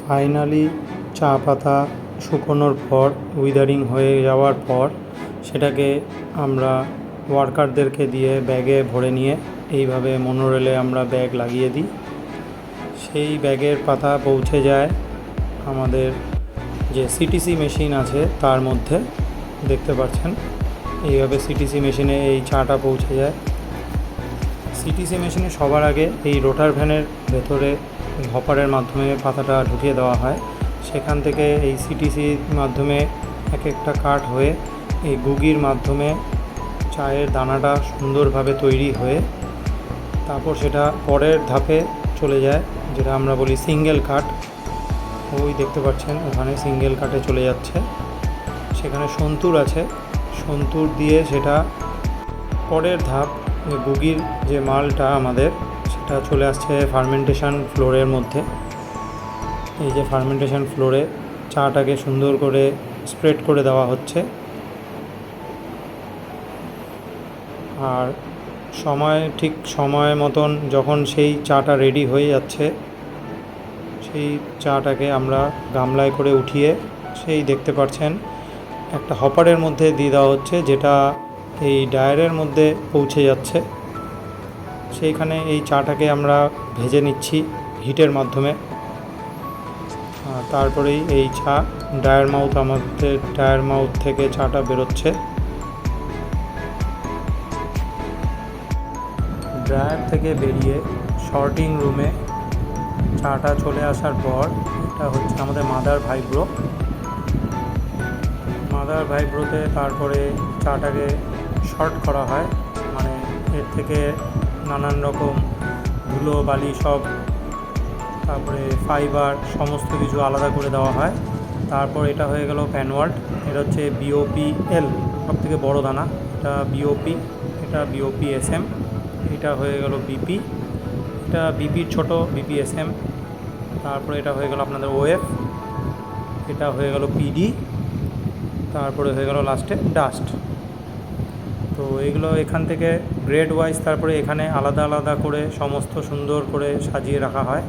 Finally চা পাতা শুকোনোর পর উইদারিং হয়ে যাওয়ার পর সেটাকে আমরা ওয়ার্কারদেরকে দিয়ে ব্যাগে ভরে নিয়ে এইভাবে মনোরেলে আমরা ব্যাগ লাগিয়ে দিই। সেই ব্যাগের পাতা পৌঁছে যায় আমাদের যে সিটিসি মেশিন আছে তার মধ্যে। দেখতে পাচ্ছেন এইভাবে সিটিসি মেশিনে এই চাটা পৌঁছে যায়। সিটিসি মেশিনে সবার আগে এই রোটার ভ্যানের ভেতরে হপারের মাধ্যমে পাতাটা ঢুকিয়ে দেওয়া হয়। সেখান থেকে এই সিটিসির মাধ্যমে এক একটা কাট হয়ে এই গুগির মাধ্যমে চায়ের দানাটা সুন্দরভাবে তৈরি হয়ে তারপর সেটা পরের ধাপে চলে যায়, যেটা আমরা বলি সিঙ্গেল কাট। ওই দেখতে পাচ্ছেন ওখানে সিঙ্গেল কাটে চলে যাচ্ছে। সেখানে সন্তুর আছে, সন্তুর দিয়ে সেটা পরের ধাপ গুগির যে মালটা আমাদের সেটা চলে আসছে ফার্মেন্টেশন ফ্লোরের মধ্যে। এই যে ফার্মেন্টেশন ফ্লোরে চাটাকে সুন্দর করে স্প্রেড করে দেওয়া হচ্ছে। আর ঠিক সময় মতন যখন সেই চাটা রেডি হয়ে যাচ্ছে সেই চাটাকে আমরা গামলায় করে উঠিয়ে সেই দেখতে পাচ্ছেন একটা হপারের মধ্যে দিয়ে দেওয়া হচ্ছে, যেটা এই ডায়ারের মধ্যে পৌঁছে যাচ্ছে। সেইখানে এই চাটাকে আমরা ভেজে নিচ্ছি হিটের মাধ্যমে। তারপরেই এই চা ডায়ার মাউথ থেকে চাটা বেরোচ্ছে। ড্রায়ার থেকে বেরিয়ে শর্টিং রুমে চাটা চলে আসার পর এটা হচ্ছে আমাদের মাদার ভাইব্রোতে তারপরে চাটাকে শর্ট করা হয়, মানে এর থেকে নানান রকম ধুলো বালি সব তারপরে ফাইবার সমস্ত কিছু আলাদা করে দেওয়া হয়। তারপর এটা হয়ে গেল প্যানওয়ার্ড। এটা হচ্ছে BOPL, সব থেকে বড়ো দানা। এটা BOP, এটা BOP-SM, এটা হয়ে গেল BP, এটা BPর ছোট BP-SM। তারপরে এটা হয়ে গেল আপনাদের OF, এটা হয়ে গেল PD, তারপরে হয়ে গেল লাস্টে ডাস্ট। তো এগুলো এখান থেকে গ্রেড ওয়াইজ তারপরে এখানে আলাদা আলাদা করে সমস্ত সুন্দর করে সাজিয়ে রাখা হয়।